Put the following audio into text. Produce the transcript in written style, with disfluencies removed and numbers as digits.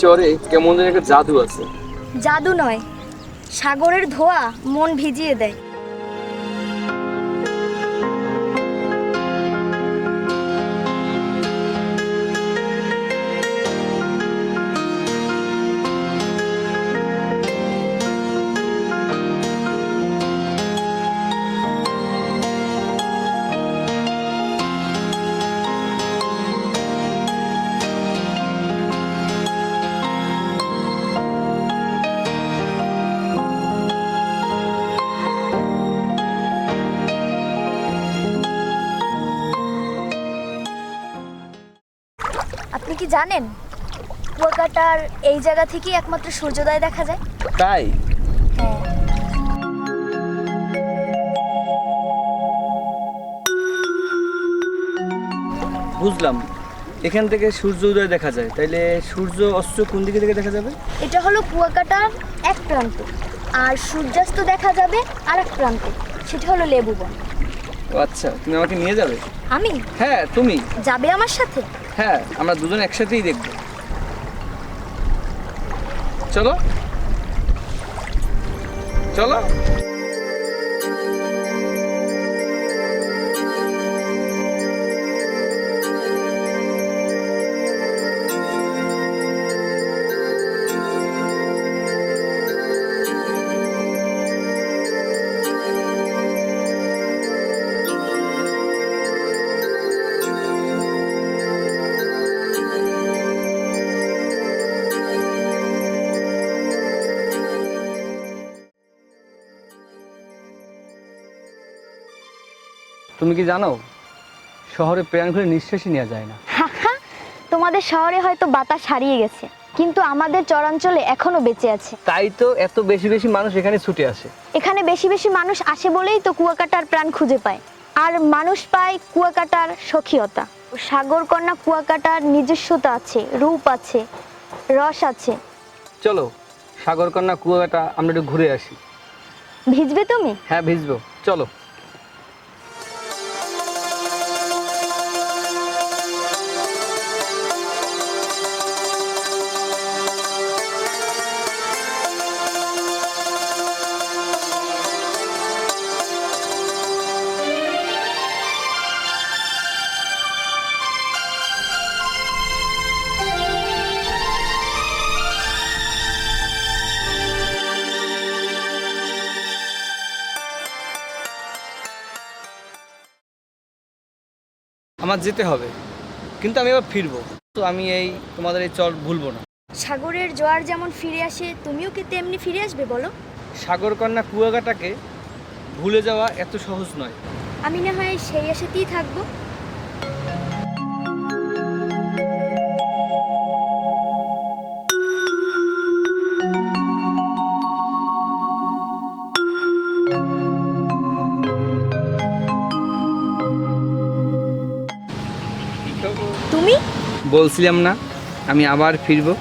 চরে কেমন যেন একটা জাদু আছে। জাদু নয়, সাগরের ধোঁয়া মন ভিজিয়ে দেয়। আপনি কি জানেন কুয়াকাটার এই জায়গা থেকেই একমাত্র সূর্যোদয় দেখা যায়? তাই? হ্যাঁ। বুঝলাম, এখান থেকে সূর্য উদয় দেখা যায়, তাইলে সূর্য অস্ত কোন দিকে থেকে দেখা যাবে? এটা হলো কুয়াকাটার এক প্রান্তে, আর সূর্যাস্ত দেখা যাবে আর এক প্রান্তে, সেটা হলো লেবুবন। ও আচ্ছা, তুমি আমাকে নিয়ে যাবে? আমি? হ্যাঁ তুমি। যাবে আমার সাথে? হ্যাঁ, আমরা দুজন একসাথেই দেখব। চলো চলো। তুমি কি জানো, শহরে প্রাণ খুলে নিঃশ্বাসই নেওয়া যায় না। তোমাদের শহরে হয়তো বাতাস হারিয়ে গেছে, কিন্তু আমাদের চরাঞ্চলে এখনো বেঁচে আছে। তাই তো এত বেশি বেশি মানুষ এখানে ছুটে আসে। এখানে বেশি বেশি মানুষ আসে বলেই তো কুয়াকাটার প্রাণ খুঁজে পায়, আর মানুষ পায় কুয়াকাটার সখীয়তা। সাগরকন্যা কুয়াকাটার নিজস্বতা আছে, রূপ আছে, রস আছে। চলো সাগরকন্যা কুয়াকাটা আমরা একটু ঘুরে আসি। ভিজবে তুমি? হ্যাঁ ভিজবো, চলো। আমার যেতে হবে, কিন্তু আমি এবার ফিরবো। তো আমি তোমাদের এই চর ভুলবো না। সাগরের জোয়ার যেমন ফিরে আসে, তুমিও কি তেমনি ফিরে আসবে বলো? সাগরকন্যা কুয়াকাটাকে ভুলে যাওয়া এত সহজ নয়। আমি না হয় সেই আশাতেই থাকবো। তুমি বলছিলাম না আমি আবার ফিরবো।